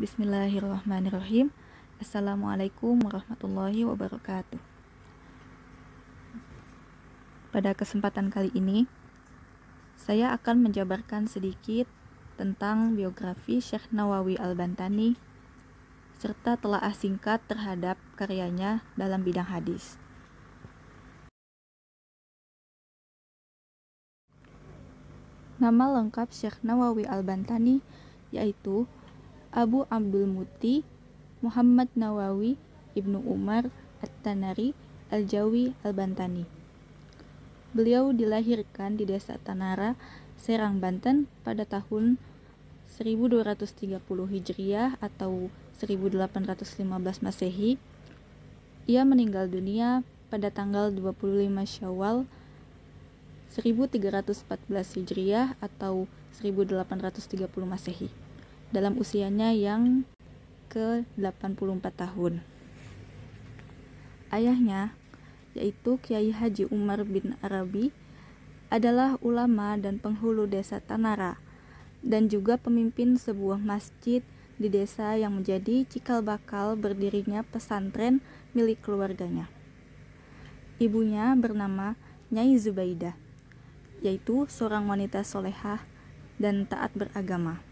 Bismillahirrahmanirrahim. Assalamualaikum warahmatullahi wabarakatuh. Pada kesempatan kali ini, saya akan menjabarkan sedikit tentang biografi Syekh Nawawi Al-Bantani serta telaah singkat terhadap karyanya dalam bidang hadis. Nama lengkap Syekh Nawawi Al-Bantani yaitu Abu Abdul Muti Muhammad Nawawi Ibnu Umar At-Tanari Al-Jawi Al-Bantani. Beliau dilahirkan di desa Tanara, Serang, Banten pada tahun 1230 Hijriah atau 1815 Masehi. Ia meninggal dunia pada tanggal 25 Syawal 1314 Hijriah atau 1830 Masehi dalam usianya yang ke-84 tahun. Ayahnya, yaitu Kiai Haji Umar bin Arabi, adalah ulama dan penghulu desa Tanara dan juga pemimpin sebuah masjid di desa yang menjadi cikal bakal berdirinya pesantren milik keluarganya. Ibunya bernama Nyai Zubaidah, yaitu seorang wanita solehah dan taat beragama.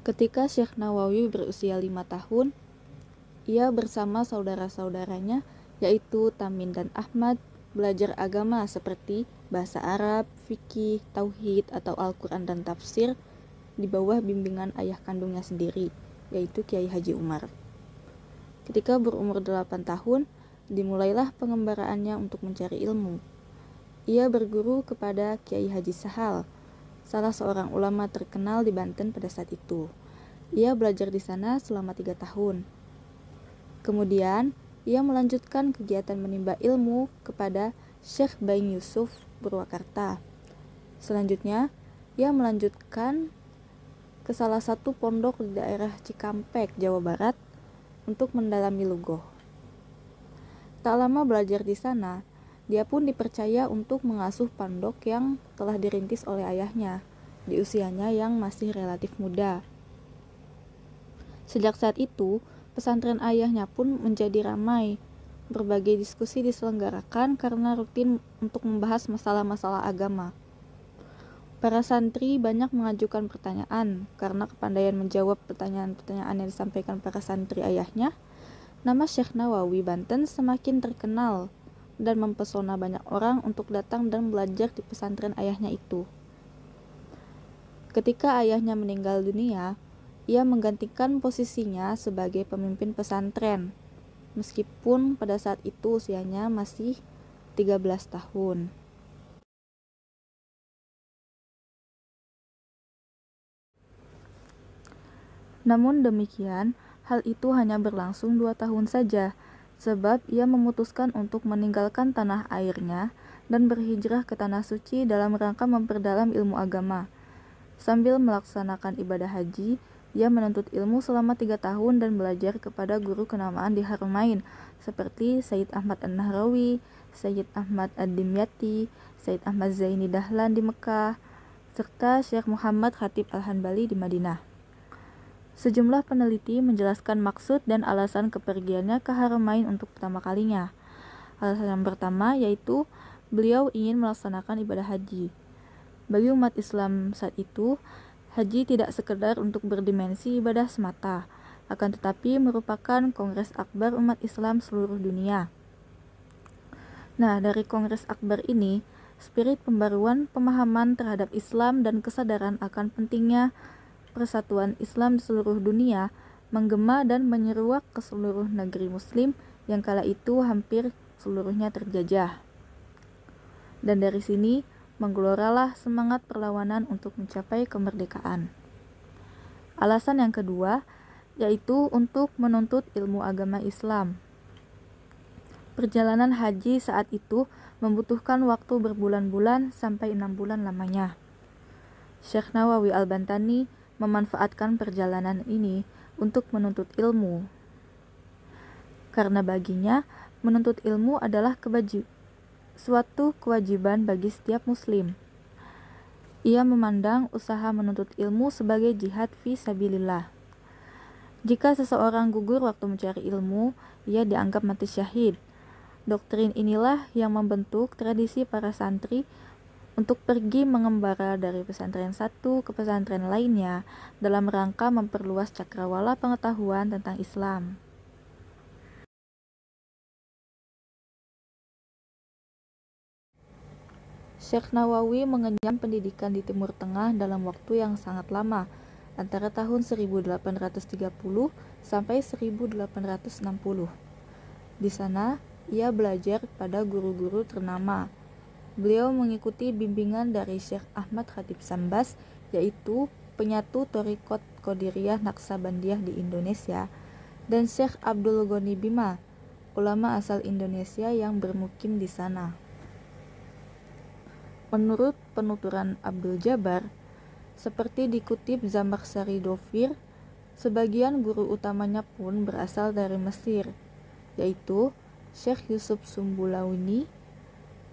Ketika Syekh Nawawi berusia 5 tahun, ia bersama saudara-saudaranya yaitu Tamin dan Ahmad belajar agama seperti bahasa Arab, fikih, tauhid atau Al-Quran dan tafsir di bawah bimbingan ayah kandungnya sendiri, yaitu Kiai Haji Umar. Ketika berumur 8 tahun, dimulailah pengembaraannya untuk mencari ilmu. Ia berguru kepada Kiai Haji Sahal, salah seorang ulama terkenal di Banten pada saat itu. Ia belajar di sana selama 3 tahun. Kemudian, ia melanjutkan kegiatan menimba ilmu kepada Syekh Bain Yusuf Purwakarta. Selanjutnya, ia melanjutkan ke salah satu pondok di daerah Cikampek, Jawa Barat untuk mendalami lugoh. Tak lama belajar di sana, dia pun dipercaya untuk mengasuh pondok yang telah dirintis oleh ayahnya di usianya yang masih relatif muda. Sejak saat itu, pesantren ayahnya pun menjadi ramai. Berbagai diskusi diselenggarakan karena rutin untuk membahas masalah-masalah agama. Para santri banyak mengajukan pertanyaan. Karena kepandaian menjawab pertanyaan-pertanyaan yang disampaikan para santri ayahnya, nama Syekh Nawawi Banten semakin terkenal dan mempesona banyak orang untuk datang dan belajar di pesantren ayahnya itu. Ketika ayahnya meninggal dunia, ia menggantikan posisinya sebagai pemimpin pesantren, meskipun pada saat itu usianya masih 13 tahun. Namun demikian, hal itu hanya berlangsung 2 tahun saja, sebab ia memutuskan untuk meninggalkan tanah airnya dan berhijrah ke tanah suci dalam rangka memperdalam ilmu agama. Sambil melaksanakan ibadah haji, ia menuntut ilmu selama 3 tahun dan belajar kepada guru kenamaan di Haramain seperti Sayyid Ahmad An-Nahrawi, Sayyid Ahmad Ad-Dimyati, Sayyid Ahmad Zaini Dahlan di Mekah, serta Syekh Muhammad Khatib Al-Hanbali di Madinah. Sejumlah peneliti menjelaskan maksud dan alasan kepergiannya ke Haramain untuk pertama kalinya. Alasan yang pertama yaitu beliau ingin melaksanakan ibadah haji. Bagi umat Islam saat itu, haji tidak sekedar untuk berdimensi ibadah semata, akan tetapi merupakan kongres akbar umat Islam seluruh dunia. Nah, dari kongres akbar ini, spirit pembaruan pemahaman terhadap Islam dan kesadaran akan pentingnya persatuan Islam di seluruh dunia menggema dan menyeruak ke seluruh negeri Muslim yang kala itu hampir seluruhnya terjajah. Dan dari sini menggeloralah semangat perlawanan untuk mencapai kemerdekaan. Alasan yang kedua yaitu untuk menuntut ilmu agama Islam. Perjalanan haji saat itu membutuhkan waktu berbulan-bulan sampai 6 bulan lamanya. Syekh Nawawi Al-Bantani memanfaatkan perjalanan ini untuk menuntut ilmu. Karena baginya, menuntut ilmu adalah suatu kewajiban bagi setiap muslim. Ia memandang usaha menuntut ilmu sebagai jihad fi sabilillah. Jika seseorang gugur waktu mencari ilmu, ia dianggap mati syahid. Doktrin inilah yang membentuk tradisi para santri untuk pergi mengembara dari pesantren satu ke pesantren lainnya dalam rangka memperluas cakrawala pengetahuan tentang Islam. Syekh Nawawi mengenyam pendidikan di Timur Tengah dalam waktu yang sangat lama, antara tahun 1830 sampai 1860. Di sana, ia belajar pada guru-guru ternama. Beliau mengikuti bimbingan dari Syekh Ahmad Khatib Sambas, yaitu penyatu Thariqat Qadiriyah Naqsabandiyah di Indonesia, dan Syekh Abdul Ghani Bima, ulama asal Indonesia yang bermukim di sana. Menurut penuturan Abdul Jabbar, seperti dikutip Zamakhsyari Dofir, sebagian guru utamanya pun berasal dari Mesir, yaitu Syekh Yusuf Sumbulawini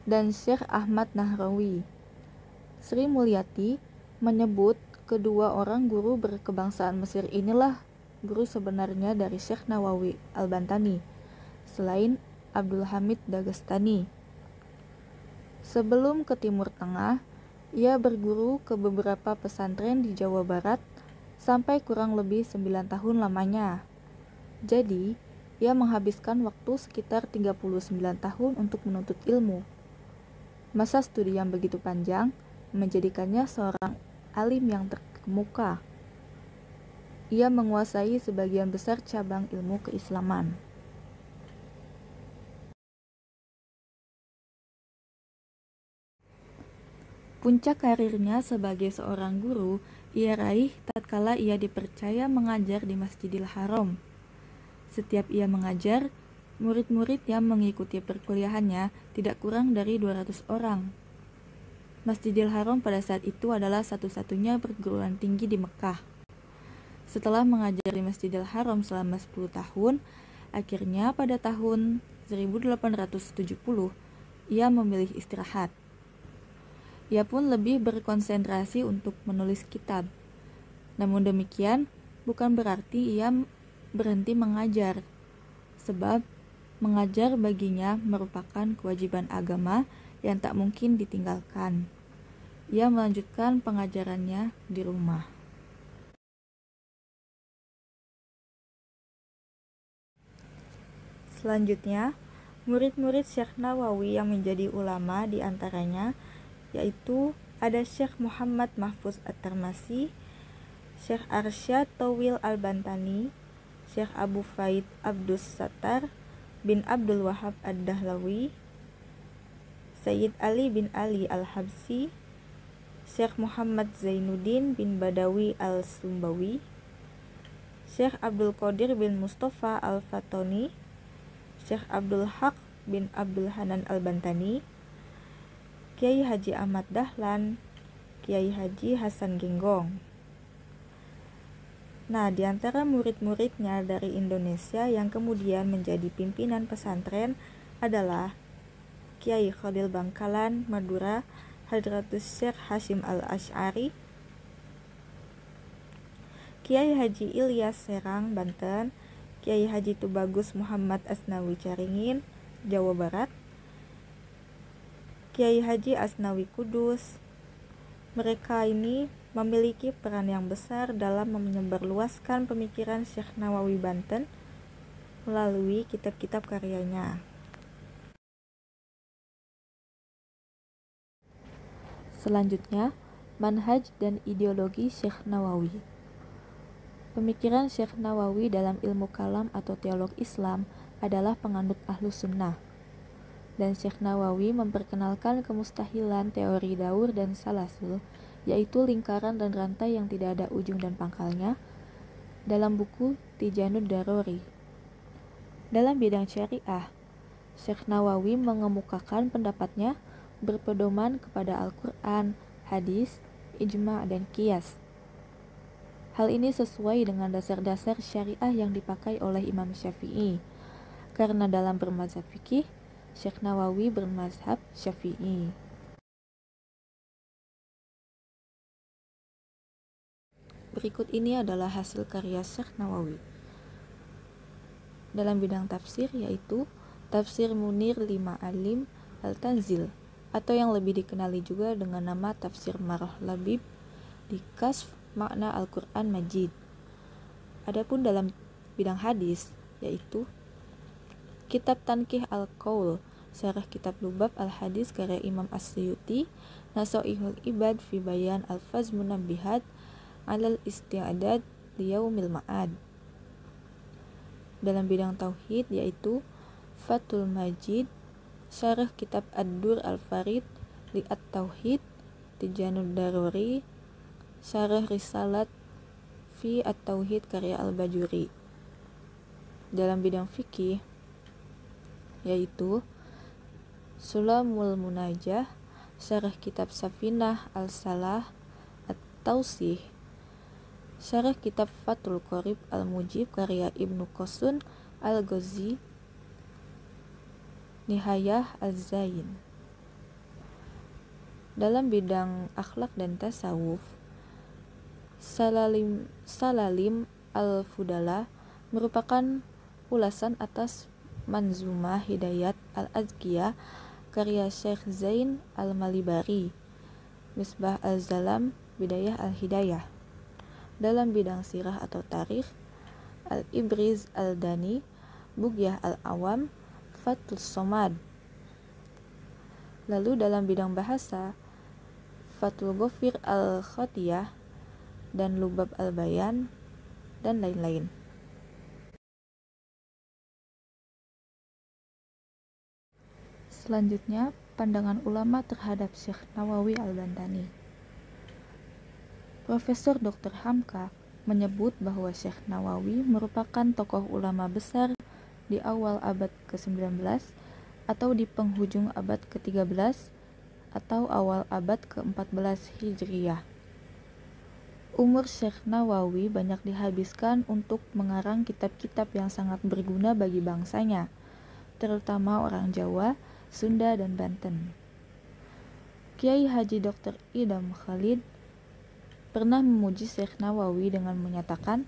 dan Syekh Ahmad Nahrawi. Sri Mulyati menyebut kedua orang guru berkebangsaan Mesir inilah guru sebenarnya dari Syekh Nawawi Al-Bantani, selain Abdul Hamid Dagestani. Sebelum ke Timur Tengah, ia berguru ke beberapa pesantren di Jawa Barat sampai kurang lebih 9 tahun lamanya. Jadi, ia menghabiskan waktu sekitar 39 tahun untuk menuntut ilmu. Masa studi yang begitu panjang menjadikannya seorang alim yang terkemuka. Ia menguasai sebagian besar cabang ilmu keislaman. Puncak karirnya sebagai seorang guru ia raih tatkala ia dipercaya mengajar di Masjidil Haram. Setiap ia mengajar, murid-murid yang mengikuti perkuliahannya tidak kurang dari 200 orang. Masjidil Haram pada saat itu adalah satu-satunya perguruan tinggi di Mekah. Setelah mengajar di Masjidil Haram selama 10 tahun, akhirnya pada tahun 1870 ia memilih istirahat. Ia pun lebih berkonsentrasi untuk menulis kitab. Namun demikian, bukan berarti ia berhenti mengajar, sebab mengajar baginya merupakan kewajiban agama yang tak mungkin ditinggalkan. Ia melanjutkan pengajarannya di rumah. Selanjutnya, murid-murid Syekh Nawawi yang menjadi ulama diantaranya yaitu ada Syekh Muhammad Mahfuz At-Tarmasi, Syekh Arsyad Tawil Al-Bantani, Syekh Abu Faid Abdus Sattar bin Abdul Wahab Ad-Dahlawi, Sayyid Ali bin Ali Al-Habsi, Syekh Muhammad Zainuddin bin Badawi Al-Sumbawi, Syekh Abdul Qadir bin Mustafa Al-Fatoni, Syekh Abdul Haq bin Abdul Hanan Al-Bantani, Kiai Haji Ahmad Dahlan, Kiai Haji Hasan Genggong. Nah, di antara murid-muridnya dari Indonesia yang kemudian menjadi pimpinan pesantren adalah Kiai Khalil Bangkalan, Madura, Hadratus Syekh Hashim Al-Asy'ari, Kiai Haji Ilyas Serang, Banten, Kiai Haji Tubagus Muhammad Asnawi Caringin, Jawa Barat, Kiai Haji Asnawi Kudus. Mereka ini memiliki peran yang besar dalam menyebarluaskan pemikiran Syekh Nawawi Banten melalui kitab-kitab karyanya. Selanjutnya, manhaj dan ideologi Syekh Nawawi. Pemikiran Syekh Nawawi dalam ilmu kalam atau teolog Islam adalah penganut Ahlus Sunnah. Dan Syekh Nawawi memperkenalkan kemustahilan teori daur dan salasul, yaitu lingkaran dan rantai yang tidak ada ujung dan pangkalnya, dalam buku Tijanud Darori. Dalam bidang syariah, Syekh Nawawi mengemukakan pendapatnya berpedoman kepada Al-Quran, hadis, ijma' dan qiyas. Hal ini sesuai dengan dasar-dasar syariah yang dipakai oleh Imam Syafi'i, karena dalam bermazhab fikih, Syekh Nawawi bermazhab Syafi'i. Berikut ini adalah hasil karya Syekh Nawawi dalam bidang tafsir, yaitu Tafsir Munir Lima Alim Al-Tanzil, atau yang lebih dikenali juga dengan nama Tafsir Marah Labib di Kasf Makna Al-Quran Majid. Adapun dalam bidang hadis, yaitu Kitab Tanqih Al-Qaul, Syarah Kitab Lubab Al-Hadis karya Imam As-Suyuti, Nasoihul Ibad fi Bayan Al-Faz Munabbihat alal Isti'adad Liyaumil Ma'ad. Dalam bidang tauhid, yaitu Fathul Majid, Syarah Kitab Ad-Dur Al-Farid li At-Tauhid, Tijanud Daruri, Syarah Risalat fi At-Tauhid karya Al-Bajuri. Dalam bidang fikih, yaitu Sulamul Munajah, Syarah Kitab Safinah Al-Salah At-Tausih, Syarah Kitab Fathul Qorib Al-Mujib karya Ibnu Qasun Al-Ghazi, Nihayah Az-Zain. Dalam bidang akhlak dan tasawuf, Salalim Al-Fudala merupakan ulasan atas Manzumah Hidayat Al-Azkiyah karya Syekh Zain Al-Malibari, Misbah Al-Zalam Bidayah Al-Hidayah. Dalam bidang sirah atau tarikh, Al-Ibriz Al-Dani, Bugyah Al-Awam, Fathul Somad. Lalu dalam bidang bahasa, Fathul Ghafir Al-Khatiyah dan Lubab Al-Bayan, dan lain-lain. Selanjutnya, pandangan ulama terhadap Syekh Nawawi Al-Bantani. Profesor Dr. Hamka menyebut bahwa Syekh Nawawi merupakan tokoh ulama besar di awal abad ke-19 atau di penghujung abad ke-13 atau awal abad ke-14 Hijriyah. Umur Syekh Nawawi banyak dihabiskan untuk mengarang kitab-kitab yang sangat berguna bagi bangsanya, terutama orang Jawa, Sunda, dan Banten. Kiai Haji Dr. Idam Khalid pernah memuji Syekh Nawawi dengan menyatakan,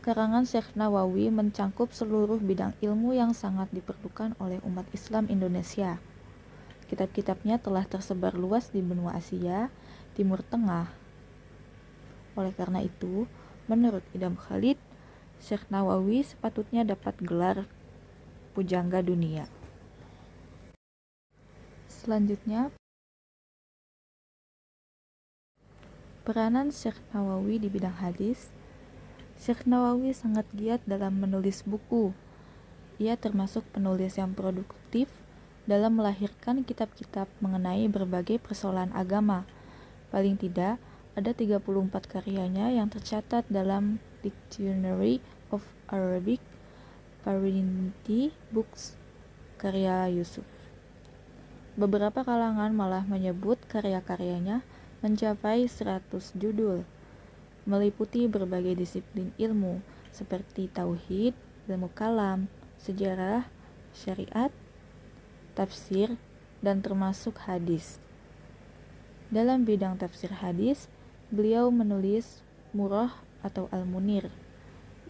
karangan Syekh Nawawi mencangkup seluruh bidang ilmu yang sangat diperlukan oleh umat Islam Indonesia. Kitab-kitabnya telah tersebar luas di benua Asia, Timur Tengah. Oleh karena itu, menurut Idam Khalid, Syekh Nawawi sepatutnya dapat gelar pujangga dunia. Selanjutnya, peranan Syekh Nawawi di bidang hadis. Syekh Nawawi sangat giat dalam menulis buku. Ia termasuk penulis yang produktif dalam melahirkan kitab-kitab mengenai berbagai persoalan agama. Paling tidak, ada 34 karyanya yang tercatat dalam Dictionary of Arabic Parody Books karya Yusuf. Beberapa kalangan malah menyebut karya-karyanya mencapai 100 judul, meliputi berbagai disiplin ilmu seperti tauhid, ilmu kalam, sejarah, syariat, tafsir, dan termasuk hadis. Dalam bidang tafsir hadis, beliau menulis Murrah atau Al-Munir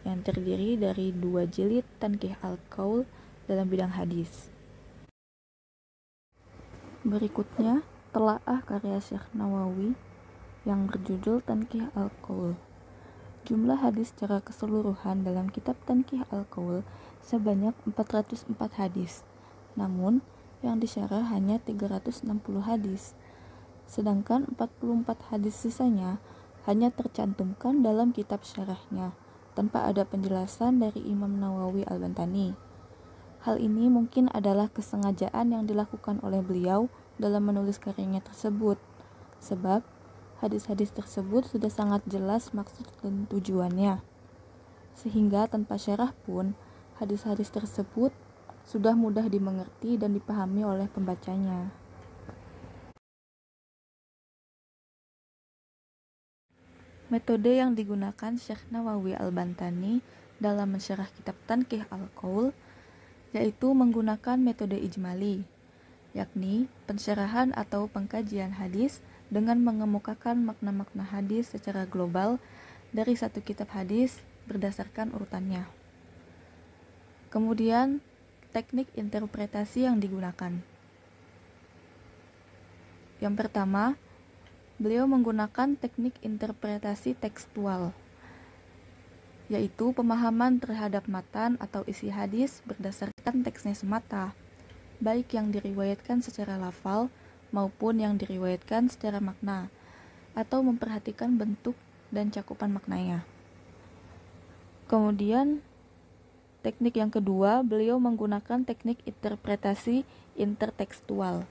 yang terdiri dari 2 jilid Tanqih Al-Qaul dalam bidang hadis. Berikutnya, telaah karya Syekh Nawawi yang berjudul Tanqih Al-Qaul. Jumlah hadis secara keseluruhan dalam kitab Tanqih Al-Qaul sebanyak 404 hadis, namun yang disyarah hanya 360 hadis, sedangkan 44 hadis sisanya hanya tercantumkan dalam kitab syarahnya tanpa ada penjelasan dari Imam Nawawi Al-Bantani. Hal ini mungkin adalah kesengajaan yang dilakukan oleh beliau dalam menulis karyanya tersebut, sebab hadis-hadis tersebut sudah sangat jelas maksud dan tujuannya, sehingga tanpa syarah pun hadis-hadis tersebut sudah mudah dimengerti dan dipahami oleh pembacanya. Metode yang digunakan Syekh Nawawi Al-Bantani dalam mensyarah kitab Tanqih Al-Qaul yaitu menggunakan metode ijmali, yakni pensyarahan atau pengkajian hadis dengan mengemukakan makna-makna hadis secara global dari satu kitab hadis berdasarkan urutannya. Kemudian, teknik interpretasi yang digunakan. Yang pertama, beliau menggunakan teknik interpretasi tekstual, yaitu pemahaman terhadap matan atau isi hadis berdasarkan teksnya semata, baik yang diriwayatkan secara lafal maupun yang diriwayatkan secara makna, atau memperhatikan bentuk dan cakupan maknanya. Kemudian, teknik yang kedua, beliau menggunakan teknik interpretasi intertekstual,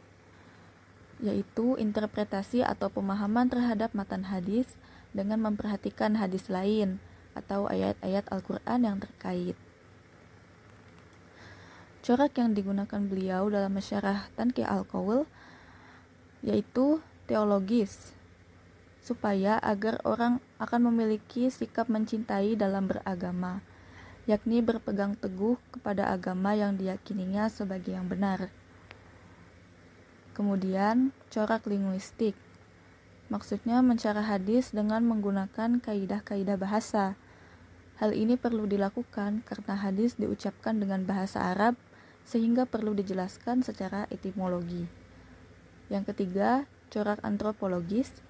yaitu interpretasi atau pemahaman terhadap matan hadis dengan memperhatikan hadis lain atau ayat-ayat Al-Quran yang terkait. Corak yang digunakan beliau dalam mensyarah Tanqih al-Qaul yaitu teologis, supaya agar orang akan memiliki sikap mencintai dalam beragama, yakni berpegang teguh kepada agama yang diyakininya sebagai yang benar. Kemudian, corak linguistik, maksudnya mensyarah hadis dengan menggunakan kaidah-kaidah bahasa. Hal ini perlu dilakukan karena hadis diucapkan dengan bahasa Arab, sehingga perlu dijelaskan secara etimologi. Yang ketiga, corak antropologis,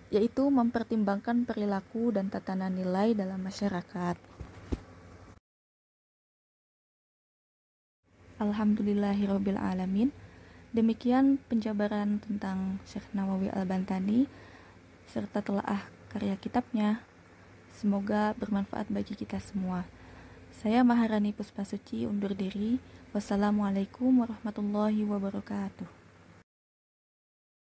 yaitu mempertimbangkan perilaku dan tatanan nilai dalam masyarakat. Alhamdulillahirabbil alamin. Demikian penjabaran tentang Syekh Nawawi Al-Bantani serta telaah karya kitabnya. Semoga bermanfaat bagi kita semua. Saya Maharani Puspasuci undur diri. Wassalamualaikum warahmatullahi wabarakatuh.